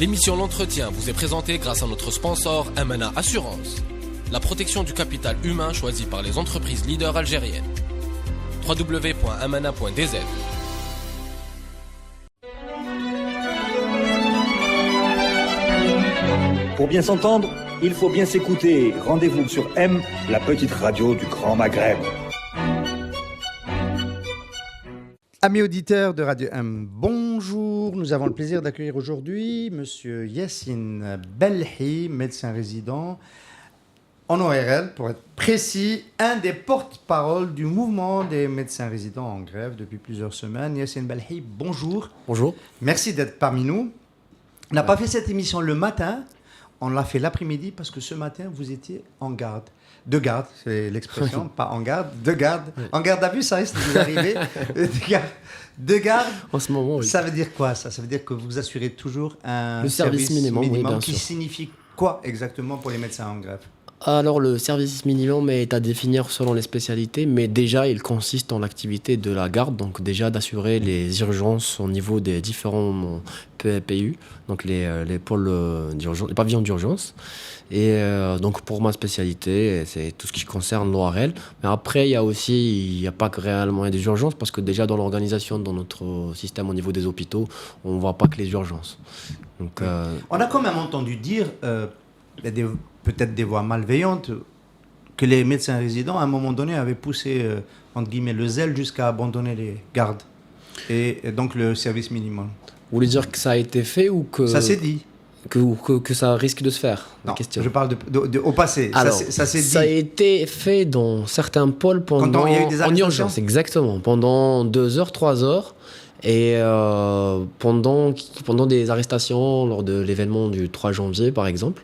L'émission L'Entretien vous est présentée grâce à notre sponsor Amana Assurance. La protection du capital humain choisie par les entreprises leaders algériennes. www.amana.dz. Pour bien s'entendre, il faut bien s'écouter. Rendez-vous sur M, la petite radio du Grand Maghreb. Amis auditeurs de Radio M, bonjour. Nous avons le plaisir d'accueillir aujourd'hui Monsieur Yassine Belhi, médecin résident en ORL, pour être précis, un des porte-parole du mouvement des médecins résidents en grève depuis plusieurs semaines. Yassine Belhi, bonjour. Bonjour. Merci d'être parmi nous. On n'a pas fait cette émission le matin, on l'a fait l'après-midi parce que ce matin, vous étiez en garde. De garde, c'est l'expression, pas en garde, de garde. Oui. En garde à vue, ça risque de vous arriver. De garde, en ce moment, oui. Ça veut dire quoi ça? Ça veut dire que vous assurez toujours un service minimum oui, qui signifie quoi exactement pour les médecins en grève? Alors, le service minimum est à définir selon les spécialités, mais déjà, il consiste en l'activité de la garde, donc déjà d'assurer les urgences au niveau des différents PU, donc les pôles d'urgence, les pavillons d'urgence. Et donc, pour ma spécialité, c'est tout ce qui concerne l'ORL. Mais après, il n'y a pas que réellement des urgences, parce que déjà, dans l'organisation, dans notre système au niveau des hôpitaux, on ne voit pas que les urgences. Donc, on a quand même entendu dire... peut-être des voix malveillantes, que les médecins résidents, à un moment donné, avaient poussé, entre guillemets, le zèle jusqu'à abandonner les gardes. Et donc le service minimum. Vous voulez dire que ça a été fait ou que... Ça s'est dit. Que ça risque de se faire? Non, je parle au passé. Alors, ça s'est dit. Ça a été fait dans certains pôles pendant, il y a eu des en urgence, exactement, pendant 2 heures, 3 heures. Et pendant des arrestations lors de l'événement du 3 janvier, par exemple.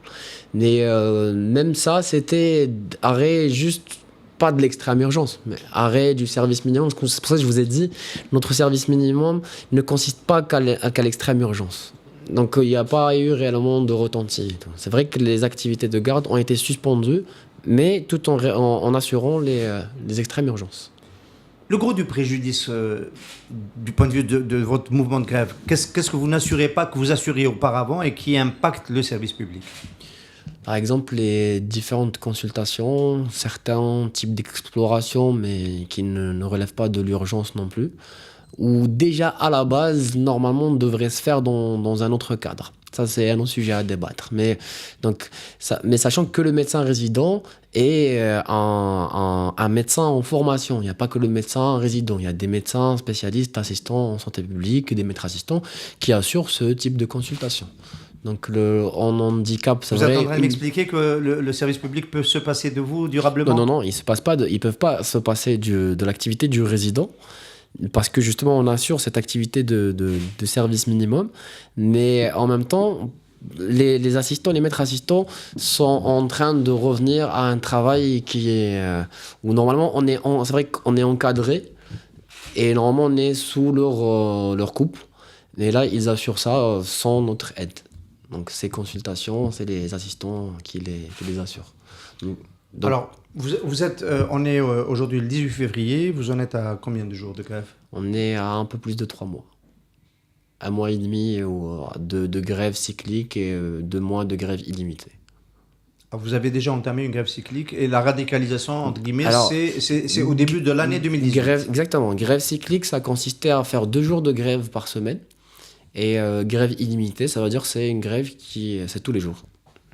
Mais même ça, c'était arrêt juste, pas de l'extrême urgence, mais arrêt du service minimum. C'est pour ça que je vous ai dit, notre service minimum ne consiste pas qu'à l'extrême urgence. Donc il n'y a pas eu réellement de retenti. C'est vrai que les activités de garde ont été suspendues, mais tout en assurant les extrêmes urgences. Le gros du préjudice, du point de vue de votre mouvement de grève, qu'est-ce que vous n'assurez pas, que vous assuriez auparavant et qui impacte le service public? Par exemple, les différentes consultations, certains types d'exploration, mais qui ne relèvent pas de l'urgence non plus, ou déjà à la base, normalement, devraient se faire dans un autre cadre. Ça, c'est un autre sujet à débattre. Mais sachant que le médecin résident est un médecin en formation. Il n'y a pas que le médecin résident. Il y a des médecins spécialistes, assistants en santé publique, des maîtres assistants qui assurent ce type de consultation. Donc, en handicap, c'est vrai... Vous êtes en train de m'expliquer que le service public peut se passer de vous durablement? Non, ils ne peuvent pas se passer de l'activité du résident. Parce que justement, on assure cette activité de service minimum, mais en même temps, les assistants, les maîtres assistants sont en train de revenir à un travail qui est où normalement c'est vrai qu'on est encadré et normalement on est sous leur coupe. Et là, ils assurent ça sans notre aide. Donc ces consultations, c'est les assistants qui les assurent. Donc, alors, vous êtes, on est aujourd'hui le 18 février, vous en êtes à combien de jours de grève? On est à un peu plus de 3 mois. 1 mois et demi de grève cyclique et 2 mois de grève illimitée. Alors vous avez déjà entamé une grève cyclique et la radicalisation, entre guillemets, c'est au début de l'année 2018. Exactement. Grève cyclique, ça consistait à faire 2 jours de grève par semaine. Et grève illimitée, ça veut dire que c'est une grève c'est tous les jours.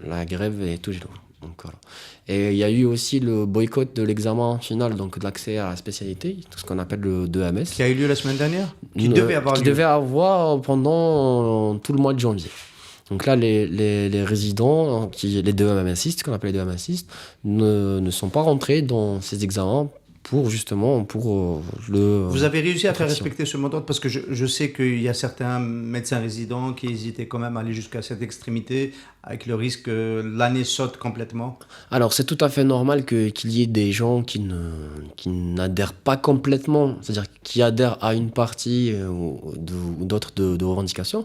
La grève est tous les jours. Donc, voilà. Et il y a eu aussi le boycott de l'examen final, donc de l'accès à la spécialité, tout ce qu'on appelle le 2AMS. Qui a eu lieu la semaine dernière? Qui devait avoir pendant tout le mois de janvier. Donc là, les résidents, les 2AMSistes, qu'on appelle les 2AMSistes, ne sont pas rentrés dans ces examens pour Vous avez réussi à faire respecter ce mot d'ordre, parce que je sais qu'il y a certains médecins résidents qui hésitaient quand même à aller jusqu'à cette extrémité, avec le risque que l'année saute complètement. Alors c'est tout à fait normal qu'il y ait des gens qui n'adhèrent pas complètement, c'est-à-dire qui adhèrent à une partie ou d'autres de revendications,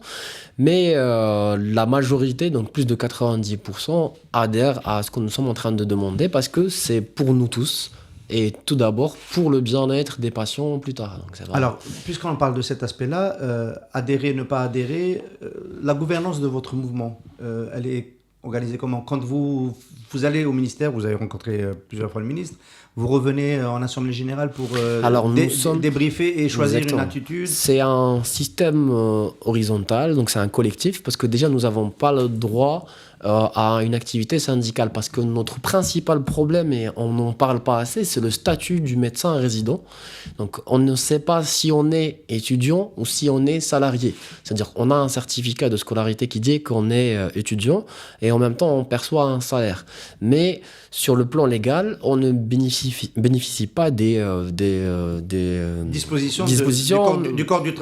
mais la majorité, donc plus de 90%, adhèrent à ce que nous sommes en train de demander, parce que c'est pour nous tous et tout d'abord pour le bien-être des patients plus tard. Donc, c'est vraiment... Alors, puisqu'on parle de cet aspect-là, adhérer, ne pas adhérer, la gouvernance de votre mouvement, elle est organisée comment? Quand vous allez au ministère, vous avez rencontré plusieurs fois le ministre, vous revenez en Assemblée Générale pour Alors, débriefer et choisir Exactement. une attitude. C'est un système horizontal, donc c'est un collectif, parce que déjà nous n'avons pas le droit à une activité syndicale, parce que notre principal problème, et on n'en parle pas assez, c'est le statut du médecin résident. Donc on ne sait pas si on est étudiant ou si on est salarié. C'est-à-dire qu'on a un certificat de scolarité qui dit qu'on est étudiant, et en même temps on perçoit un salaire. Mais sur le plan légal, on ne bénéficie pas des Dispositions du code du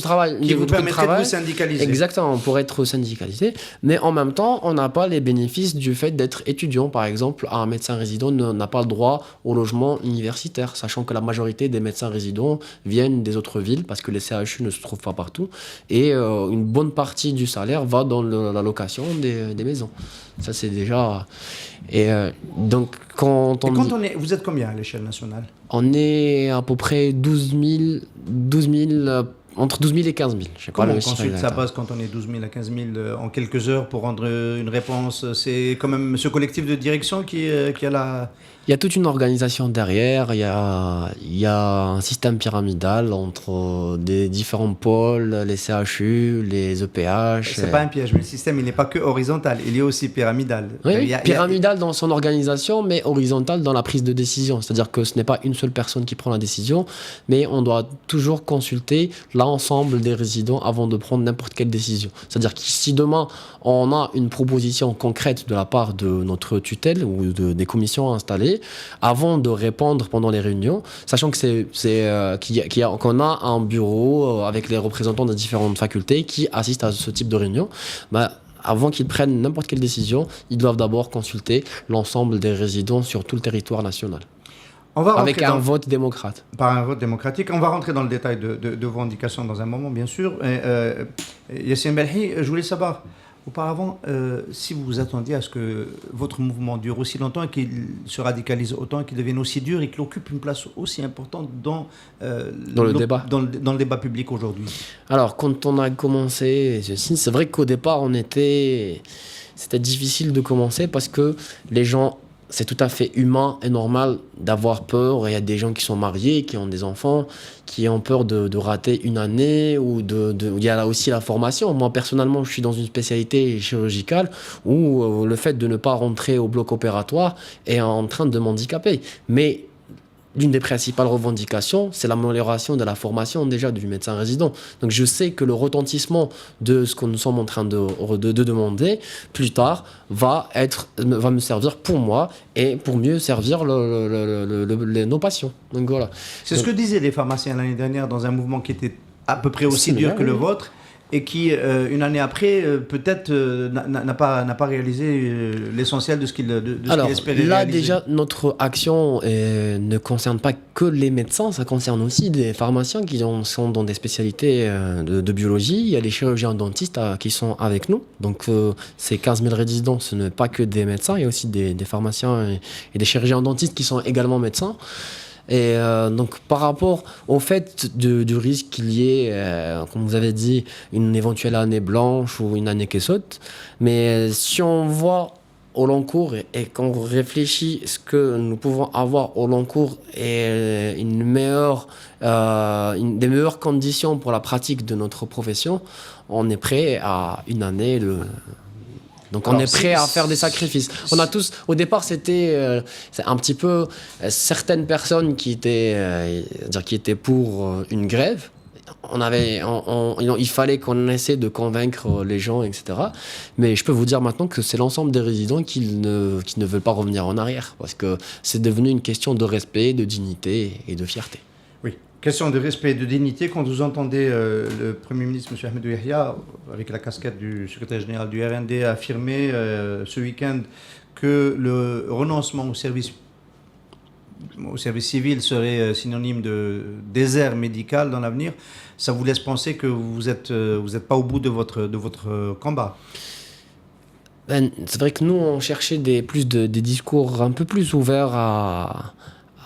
travail qui vous permettraient de vous syndicaliser. Exactement, pour être syndicalisé. Mais en même temps, on n'a pas les bénéfices du fait d'être étudiant. Par exemple, un médecin résident n'a pas le droit au logement universitaire, sachant que la majorité des médecins résidents viennent des autres villes parce que les CHU ne se trouvent pas partout. Et une bonne partie du salaire va dans la location des maisons. Ça, c'est déjà... Et donc, vous êtes combien à l'échelle nationale? On est à peu près 12 000, entre 12 000 et 15 000. Je sais Comment pas on le chiffre consulte exact. sa base quand on est 12 000 à 15 000 en quelques heures pour rendre une réponse? C'est quand même ce collectif de direction qui a la... Il y a toute une organisation derrière, il y a un système pyramidal entre des différents pôles, les CHU, les EPH. C'est pas un piège, mais le système, il n'est pas que horizontal, il est aussi pyramidal. Oui, pyramidal dans son organisation, mais horizontal dans la prise de décision. C'est-à-dire que ce n'est pas une seule personne qui prend la décision, mais on doit toujours consulter l'ensemble des résidents avant de prendre n'importe quelle décision. C'est-à-dire que si demain, on a une proposition concrète de la part de notre tutelle ou des commissions installées, avant de répondre pendant les réunions, sachant que qu'on a un bureau avec les représentants des différentes facultés qui assistent à ce type de réunion, avant qu'ils prennent n'importe quelle décision, ils doivent d'abord consulter l'ensemble des résidents sur tout le territoire national. Avec un vote démocrate. Par un vote démocratique. On va rentrer dans le détail de vos indications dans un moment, bien sûr. Yassine Belhi, je voulais savoir, auparavant, si vous vous attendiez à ce que votre mouvement dure aussi longtemps et qu'il se radicalise autant, qu'il devienne aussi dur et qu'il occupe une place aussi importante dans le débat public aujourd'hui. Alors, quand on a commencé, c'est vrai qu'au départ, c'était difficile de commencer parce que les gens... C'est tout à fait humain et normal d'avoir peur. Il y a des gens qui sont mariés, qui ont des enfants, qui ont peur de rater une année. Il y a là aussi la formation. Moi, personnellement, je suis dans une spécialité chirurgicale où le fait de ne pas rentrer au bloc opératoire est en train de m'handicaper. Mais l'une des principales revendications, c'est l'amélioration de la formation déjà du médecin résident. Donc je sais que le retentissement de ce que nous sommes en train de demander, plus tard, va me servir pour moi et pour mieux servir nos patients. Donc voilà. C'est ce que disaient les pharmaciens l'année dernière dans un mouvement qui était à peu près aussi dur que le vôtre, et qui, une année après, peut-être n'a pas réalisé l'essentiel de ce qu'il espérait réaliser. Là, déjà, notre action ne concerne pas que les médecins, ça concerne aussi des pharmaciens qui sont dans des spécialités de biologie. Il y a les chirurgiens dentistes qui sont avec nous. Donc, ces 15 000 résidents, ce n'est pas que des médecins, il y a aussi des pharmaciens et des chirurgiens dentistes qui sont également médecins. Et donc par rapport au fait du risque qu'il y ait, comme vous avez dit, une éventuelle année blanche ou une année qui saute, mais si on voit au long cours et qu'on réfléchit ce que nous pouvons avoir au long cours et des meilleures conditions pour la pratique de notre profession, on est prêt à une année Donc on est prêt à faire des sacrifices. On a tous, au départ, c'est un petit peu certaines personnes qui étaient pour une grève. Il fallait qu'on essaie de convaincre les gens, etc. Mais je peux vous dire maintenant que c'est l'ensemble des résidents qui ne veulent pas revenir en arrière, parce que c'est devenu une question de respect, de dignité et de fierté. Oui. Question de respect et de dignité, quand vous entendez le Premier ministre, M. Ahmed Yahya, avec la casquette du secrétaire général du RND, affirmer ce week-end que le renoncement au service civil serait synonyme de désert médical dans l'avenir, ça vous laisse penser que vous êtes pas au bout de votre combat? C'est vrai que nous, on cherchait des discours un peu plus ouverts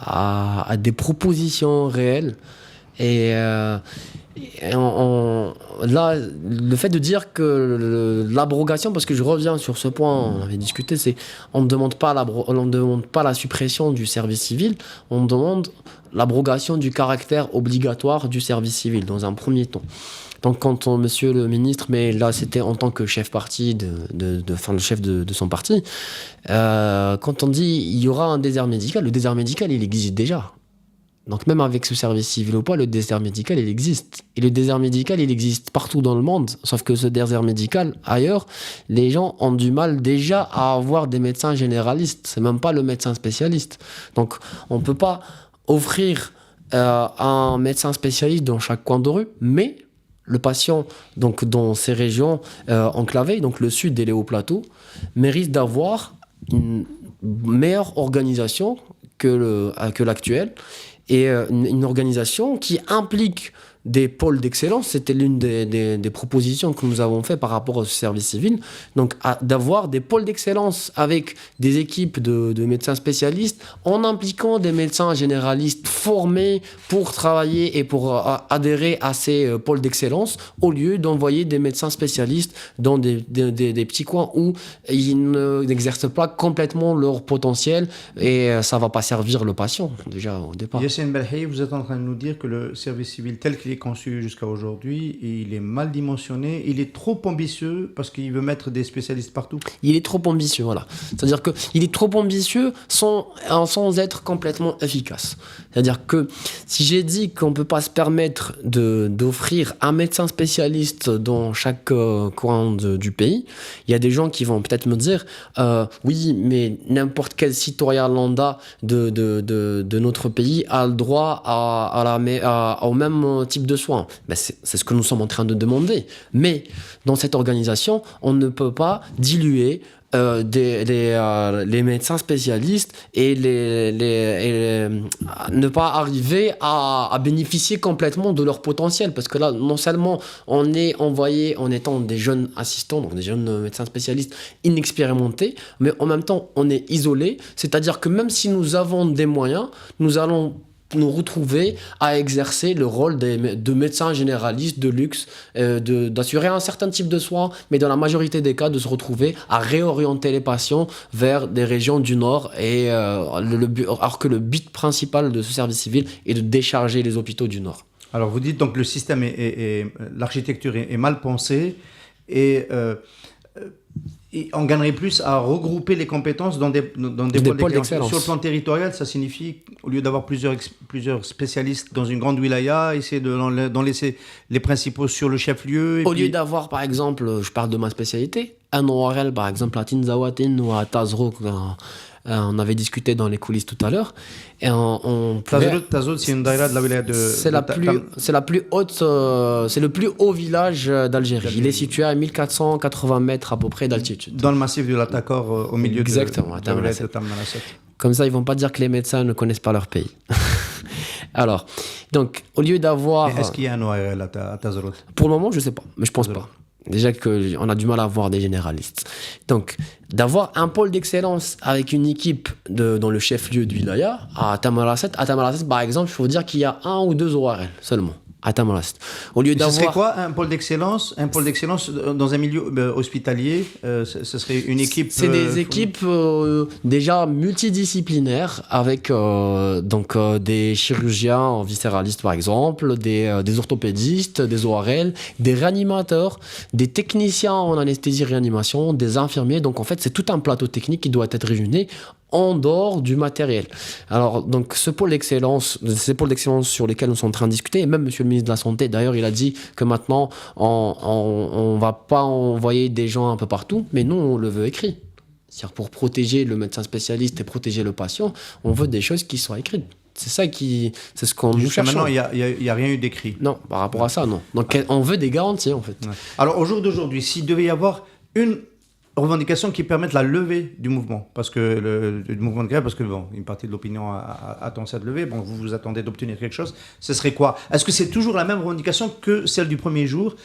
à des propositions réelles. Et là, le fait de dire que l'abrogation, parce que je reviens sur ce point, on avait discuté, c'est on ne demande pas la suppression du service civil, on demande l'abrogation du caractère obligatoire du service civil dans un premier temps. Donc quand monsieur le ministre, mais là c'était en tant que chef parti, le chef de son parti, quand on dit il y aura un désert médical, le désert médical il existe déjà. Donc même avec ce service civil ou pas, le désert médical, il existe. Et le désert médical, il existe partout dans le monde. Sauf que ce désert médical, ailleurs, les gens ont du mal déjà à avoir des médecins généralistes. C'est même pas le médecin spécialiste. Donc on ne peut pas offrir un médecin spécialiste dans chaque coin de rue, mais le patient, donc dans ces régions enclavées, donc le sud et les hauts plateaux, mérite d'avoir une meilleure organisation que l'actuelle. Et une organisation qui implique des pôles d'excellence, c'était l'une des propositions que nous avons fait par rapport au service civil, donc d'avoir des pôles d'excellence avec des équipes de médecins spécialistes en impliquant des médecins généralistes formés pour travailler et pour adhérer à ces pôles d'excellence au lieu d'envoyer des médecins spécialistes dans des petits coins où ils n'exercent pas complètement leur potentiel et ça ne va pas servir le patient déjà au départ. Yassine Belhi, vous êtes en train de nous dire que le service civil tel qu'il est conçu jusqu'à aujourd'hui, il est mal dimensionné, il est trop ambitieux parce qu'il veut mettre des spécialistes partout. Il est trop ambitieux, voilà. C'est-à-dire qu'il est trop ambitieux sans être complètement efficace. C'est-à-dire que si j'ai dit qu'on ne peut pas se permettre d'offrir un médecin spécialiste dans chaque coin du pays, il y a des gens qui vont peut-être me dire oui, mais n'importe quel citoyen lambda de notre pays a le droit au même type de soins. Ben c'est ce que nous sommes en train de demander. Mais dans cette organisation, on ne peut pas diluer les médecins spécialistes et ne pas arriver à bénéficier complètement de leur potentiel. Parce que là, non seulement on est envoyé en étant des jeunes assistants, donc des jeunes médecins spécialistes inexpérimentés, mais en même temps, on est isolé. C'est-à-dire que même si nous avons des moyens, nous allons nous retrouver à exercer le rôle de médecins généralistes de luxe, d'assurer un certain type de soins, mais dans la majorité des cas, de se retrouver à réorienter les patients vers des régions du Nord, alors que le but principal de ce service civil est de décharger les hôpitaux du Nord. Alors vous dites donc que le système l'architecture est mal pensée et on gagnerait plus à regrouper les compétences dans des pôles d'excellence. Sur le plan territorial, ça signifie, au lieu d'avoir plusieurs spécialistes dans une grande wilaya, essayer d'en laisser les principaux sur le chef-lieu. Au lieu d'avoir, par exemple, je parle de ma spécialité, un ORL, par exemple, à Tinzaouatine ou à Tazro, on avait discuté dans les coulisses tout à l'heure. Et Tazro, c'est une daïra de la wilaya de... C'est la plus haute, c'est le plus haut village d'Algérie. Il est situé à 1480 mètres à peu près d'altitude. Dans le massif de l'Atakor, au milieu de la wilaya de Tamanrasset. Comme ça, ils ne vont pas dire que les médecins ne connaissent pas leur pays. Alors, donc, au lieu d'avoir... Et est-ce qu'il y a un ORL à Tazro ? Pour le moment, je ne sais pas, mais je ne pense pas. Déjà qu'on a du mal à avoir des généralistes. Donc, d'avoir un pôle d'excellence avec une équipe dans le chef-lieu du wilaya, à Tamanrasset, par exemple, il faut dire qu'il y a 1 ou 2 ORL seulement. À Tamanrasset. Au lieu d'avoir... Ce serait quoi un pôle d'excellence dans un milieu hospitalier, ce serait une équipe... C'est des équipes déjà multidisciplinaires avec des chirurgiens viscéralistes par exemple, des orthopédistes, des ORL, des réanimateurs, des techniciens en anesthésie-réanimation, des infirmiers. Donc en fait, c'est tout un plateau technique qui doit être réuni en dehors du matériel. Alors, donc, ces pôles d'excellence sur lesquels nous sommes en train de discuter, et même monsieur le ministre de la Santé, d'ailleurs, il a dit que maintenant, on ne va pas envoyer des gens un peu partout, mais nous, on le veut écrit. C'est-à-dire, pour protéger le médecin spécialiste et protéger le patient, on veut des choses qui soient écrites. C'est ce qu'on nous cherche. Maintenant, il n'y a rien eu d'écrit. Non, par rapport à ça, non. Donc, on veut des garanties, en fait. Ouais. Alors, au jour d'aujourd'hui, s'il devait y avoir une revendications qui permettent la levée du mouvement, parce que le mouvement de grève, parce que une partie de l'opinion attend ça de lever, vous vous attendez d'obtenir quelque chose, ce serait quoi ? Est-ce que c'est toujours la même revendication que celle du premier jour,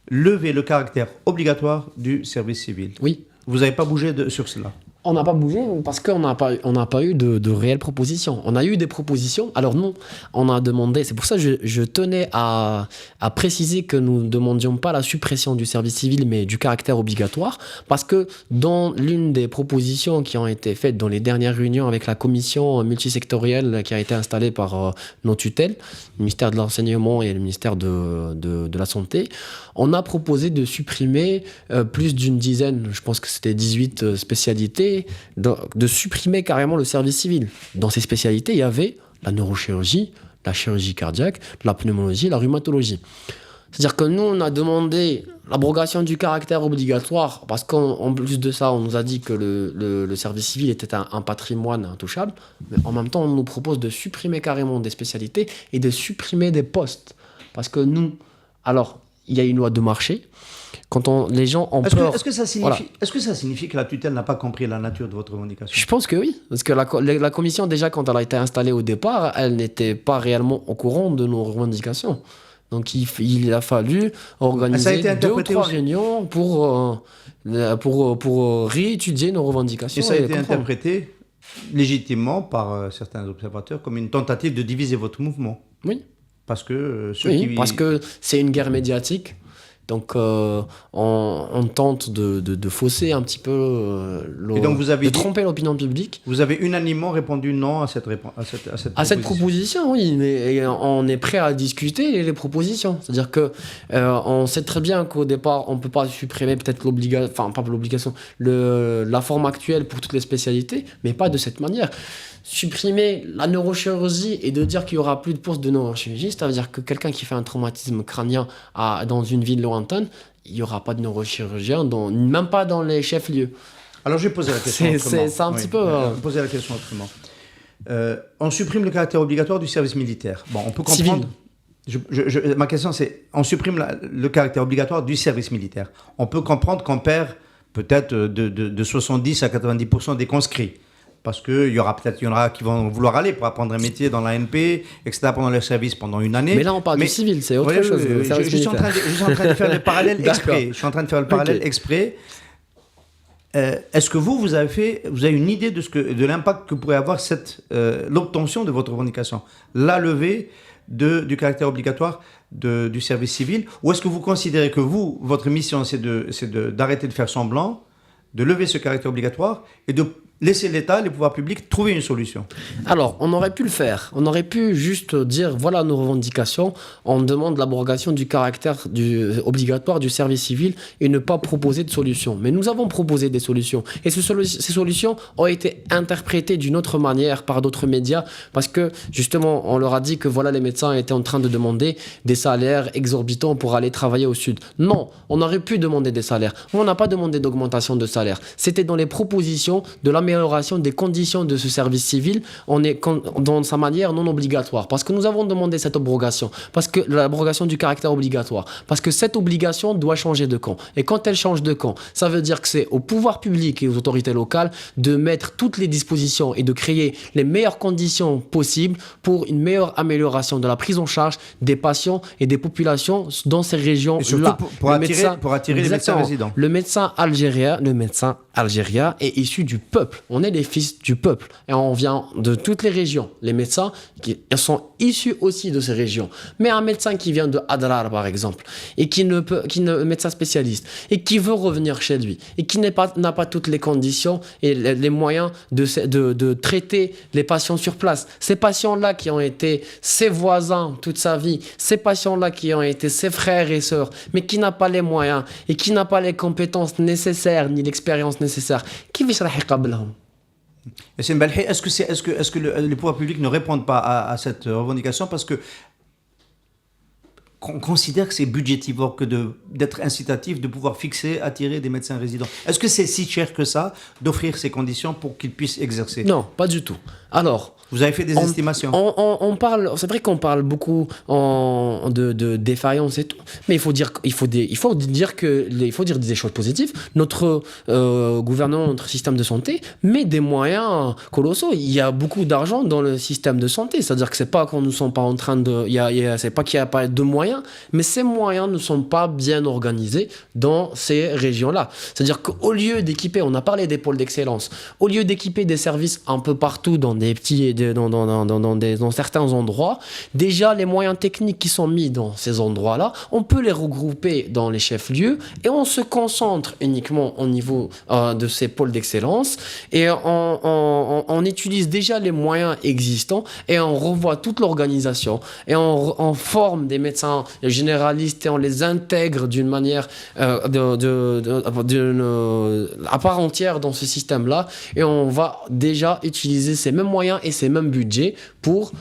lever le caractère obligatoire du service civil ? Oui. Vous n'avez pas bougé sur cela ? On n'a pas bougé parce qu'on n'a pas eu de réelles propositions. On a eu des propositions. Alors nous, on a demandé, c'est pour ça que je tenais à préciser que nous ne demandions pas la suppression du service civil, mais du caractère obligatoire, parce que dans l'une des propositions qui ont été faites dans les dernières réunions avec la commission multisectorielle qui a été installée par nos tutelles, le ministère de l'Enseignement et le ministère de la Santé, on a proposé de supprimer plus d'une dizaine, je pense que c'était 18 spécialités, de supprimer carrément le service civil. Dans ces spécialités, il y avait la neurochirurgie, la chirurgie cardiaque, la pneumologie, la rhumatologie. C'est-à-dire que nous, on a demandé l'abrogation du caractère obligatoire parce qu'en plus de ça, on nous a dit que le service civil était un patrimoine intouchable. Mais en même temps, on nous propose de supprimer carrément des spécialités et de supprimer des postes. Parce que nous, alors, il y a une loi de marché. Quand les gens ont peur... Est-ce que ça signifie que la tutelle n'a pas compris la nature de votre revendication? Je pense que oui. Parce que la commission, déjà, quand elle a été installée au départ, elle n'était pas réellement au courant de nos revendications. Donc, il a fallu organiser 2 ou 3 réunions pour réétudier nos revendications. Et ça a été interprété légitimement par certains observateurs comme une tentative de diviser votre mouvement. Oui. Parce que parce que c'est une guerre médiatique. Donc, on tente de fausser un petit peu, de tromper l'opinion publique. Vous avez unanimement répondu non à cette proposition, oui, mais on est prêt à discuter les propositions. C'est-à-dire que on sait très bien qu'au départ, on ne peut pas supprimer peut-être la forme actuelle pour toutes les spécialités, mais pas de cette manière. Supprimer la neurochirurgie et de dire qu'il n'y aura plus de postes de neurochirurgie, ça veut dire que quelqu'un qui fait un traumatisme crânien dans une ville lointaine, il n'y aura pas de neurochirurgien, même pas dans les chefs-lieux. Alors je vais poser la question autrement. C'est un petit peu... poser la question autrement. On supprime le caractère obligatoire du service militaire. Bon, on peut comprendre... ma question c'est, on supprime le caractère obligatoire du service militaire. On peut comprendre qu'on perd peut-être de 70 à 90% des conscrits. Parce qu'il y en aura qui vont vouloir aller pour apprendre un métier dans l'ANP, etc., pendant leur service pendant une année. Mais là, on parle du civil, c'est autre chose. Je suis en train de faire le parallèle exprès. Je suis en train de faire le parallèle exprès. Est-ce que vous avez une idée de l'impact que pourrait avoir l'obtention de votre revendication, la levée du caractère obligatoire du service civil, ou est-ce que vous considérez que votre mission, c'est d'arrêter de faire semblant, de lever ce caractère obligatoire et de laisser l'État, les pouvoirs publics, trouver une solution? Alors, on aurait pu le faire. On aurait pu juste dire, voilà nos revendications, on demande l'abrogation du caractère obligatoire du service civil et ne pas proposer de solution. Mais nous avons proposé des solutions. Et ces solutions ont été interprétées d'une autre manière par d'autres médias parce que, justement, on leur a dit que voilà, les médecins étaient en train de demander des salaires exorbitants pour aller travailler au sud. Non, on aurait pu demander des salaires. On n'a pas demandé d'augmentation de salaire. C'était dans les propositions de l'amélioration des conditions de ce service civil, on est dans sa manière non obligatoire. Parce que nous avons demandé cette abrogation, parce que l'abrogation du caractère obligatoire, parce que cette obligation doit changer de camp. Et quand elle change de camp, ça veut dire que c'est au pouvoir public et aux autorités locales de mettre toutes les dispositions et de créer les meilleures conditions possibles pour une meilleure amélioration de la prise en charge des patients et des populations dans ces régions-là. Et surtout pour attirer les médecins résidents. Le médecin algérien est issu du peuple. On est les fils du peuple et on vient de toutes les régions. Les médecins sont issus aussi de ces régions. Mais un médecin qui vient de Adrar, par exemple, et médecin spécialiste, et qui veut revenir chez lui, et qui n'a pas toutes les conditions et les moyens de traiter les patients sur place. Ces patients-là qui ont été ses voisins toute sa vie, ces patients-là qui ont été ses frères et sœurs, mais qui n'a pas les moyens et qui n'a pas les compétences nécessaires ni l'expérience nécessaire, qui va se Yassine Belhi, est-ce que les pouvoirs publics ne répondent pas à cette revendication parce que qu'on considère que c'est budgétivore que d'être incitatif, de pouvoir attirer des médecins résidents? Est-ce que c'est si cher que ça d'offrir ces conditions pour qu'ils puissent exercer? Non, pas du tout. Alors, Vous avez fait des estimations? On parle, c'est vrai qu'on parle beaucoup de défaillance et tout, mais il faut dire des choses positives. Notre gouvernement, notre système de santé met des moyens colossaux. Il y a beaucoup d'argent dans le système de santé, c'est-à-dire que c'est pas qu'on ne sont pas en train de, c'est pas qu'il n'y a pas de moyens, mais ces moyens ne sont pas bien organisés dans ces régions-là. C'est-à-dire qu'au lieu d'équiper, on a parlé des pôles d'excellence, au lieu d'équiper des services un peu partout dans des petits dans certains endroits, déjà les moyens techniques qui sont mis dans ces endroits-là, on peut les regrouper dans les chefs-lieux et on se concentre uniquement au niveau de ces pôles d'excellence et on utilise déjà les moyens existants et on revoit toute l'organisation et on forme des médecins généralistes et on les intègre d'une manière à part entière dans ce système-là et on va déjà utiliser ces mêmes moyens et ces mêmes budgets pour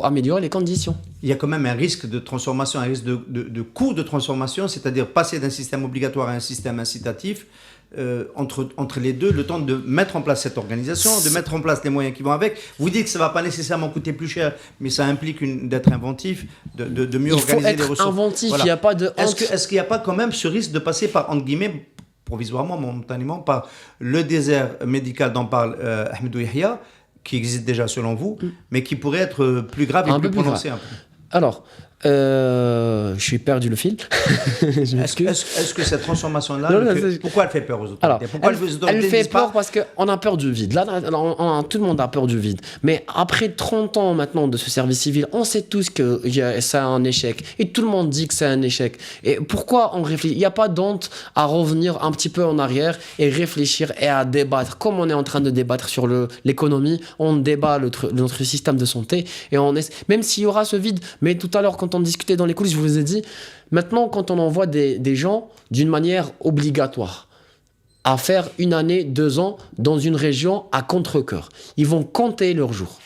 améliorer les conditions. Il y a quand même un risque de transformation, un risque de coût de transformation, c'est-à-dire passer d'un système obligatoire à un système incitatif, entre les deux, le temps de mettre en place cette organisation, de mettre en place les moyens qui vont avec. Vous dites que ça ne va pas nécessairement coûter plus cher, mais ça implique d'être inventif, de mieux organiser les ressources. Il faut être inventif, il n'y a pas de honte. Est-ce qu'il n'y a pas quand même ce risque de passer par, entre guillemets, provisoirement, momentanément, par le désert médical dont parle Ahmedou Yahya, qui existe déjà selon vous, mais qui pourrait être plus grave et plus prononcé un peu? Alors, je suis perdu le fil. Est-ce que cette transformation-là, pourquoi elle fait peur aux autorités? Alors, elle fait peur parce qu'on a peur du vide. Là, tout le monde a peur du vide. Mais après 30 ans maintenant de ce service civil, on sait tous que c'est un échec. Et tout le monde dit que c'est un échec. Et pourquoi on réfléchit? Il n'y a pas d'honte à revenir un petit peu en arrière et réfléchir et à débattre. Comme on est en train de débattre sur l'économie, on débat notre système de santé. Et même s'il y aura ce vide, mais tout à l'heure, quand on discutait dans les coulisses, je vous ai dit, maintenant, quand on envoie des gens d'une manière obligatoire à faire 1 année, 2 ans dans une région à contre-cœur, ils vont compter leurs jours.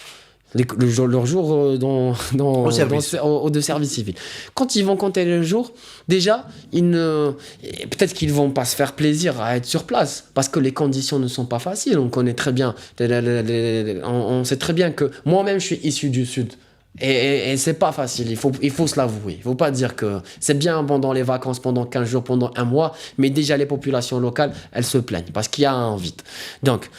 Leurs jours de service civil. Quand ils vont compter les jours, déjà, peut-être qu'ils ne vont pas se faire plaisir à être sur place parce que les conditions ne sont pas faciles. On connaît très bien, on sait très bien que moi-même, je suis issu du Sud. Et c'est pas facile, il faut se l'avouer. Il faut pas dire que c'est bien pendant les vacances, pendant 15 jours, pendant 1 mois, mais déjà les populations locales, elles se plaignent parce qu'il y a un vide. Donc,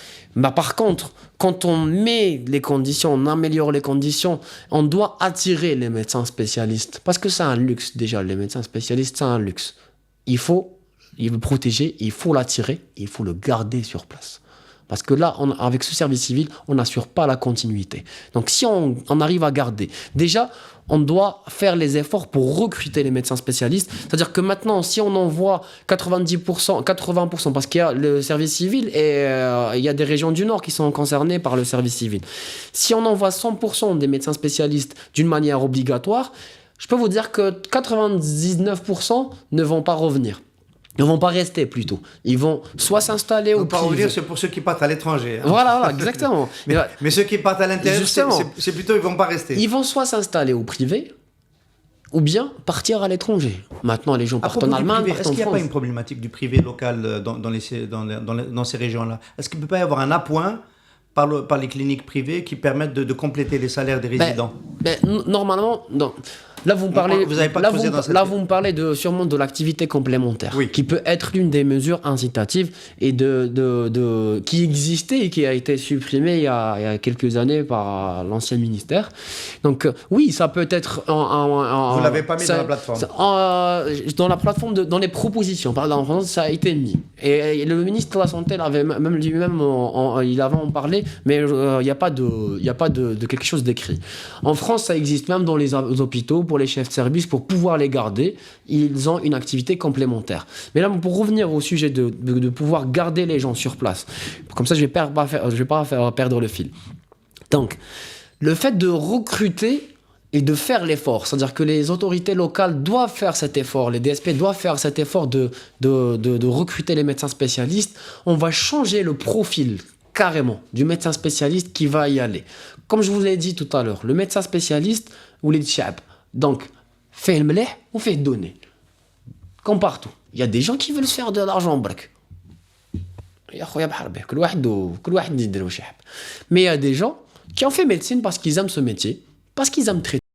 par contre, quand on met les conditions, on améliore les conditions, on doit attirer les médecins spécialistes parce que c'est un luxe déjà, les médecins spécialistes, c'est un luxe. Il faut le protéger, il faut l'attirer, il faut le garder sur place. Parce que là, avec ce service civil, on n'assure pas la continuité. Donc si on arrive à garder, déjà, on doit faire les efforts pour recruter les médecins spécialistes. C'est-à-dire que maintenant, si on envoie 90%, 80%, parce qu'il y a le service civil et il y a des régions du Nord qui sont concernées par le service civil. Si on envoie 100% des médecins spécialistes d'une manière obligatoire, je peux vous dire que 99% ne vont pas revenir. Ils ne vont pas rester plutôt. Ils vont soit s'installer au privé. Revenir, c'est pour ceux qui partent à l'étranger. Hein. Voilà, exactement. mais ceux qui partent à l'intérieur, c'est plutôt ils ne vont pas rester. Ils vont soit s'installer au privé, ou bien partir à l'étranger. Maintenant, les gens partent en Allemagne, partent en France. Est-ce qu'il n'y a pas une problématique du privé local dans ces régions-là? Est-ce qu'il ne peut pas y avoir un appoint par les cliniques privées qui permettent de compléter les salaires des résidents? Normalement, non. Là, vous me parlez sûrement de l'activité complémentaire, oui, qui peut être l'une des mesures incitatives et qui existait et qui a été supprimée il y a quelques années par l'ancien ministère. Donc, oui, ça peut être... Vous ne l'avez pas mis dans la plateforme? Dans la plateforme, dans les propositions, par exemple, ça a été mis. Et le ministre de la Santé l'avait même lui-même, il avait en parlé, mais il n'y a pas de quelque chose d'écrit. En France, ça existe même dans les hôpitaux, pour les chefs de service, pour pouvoir les garder, ils ont une activité complémentaire. Mais là, pour revenir au sujet de pouvoir garder les gens sur place, comme ça je vais pas faire perdre le fil. Donc, le fait de recruter et de faire l'effort, c'est-à-dire que les autorités locales doivent faire cet effort, les DSP doivent faire cet effort de recruter les médecins spécialistes, on va changer le profil carrément du médecin spécialiste qui va y aller. Comme je vous l'ai dit tout à l'heure, le médecin spécialiste ou les tchab, donc fait le mleh ou fait donner. Comme partout. Il y a des gens qui veulent se faire de l'argent برك. يا خويا بحال به كل واحد يدير واش يحب. Mais il y a des gens qui ont fait médecine parce qu'ils aiment ce métier, parce qu'ils aiment traiter.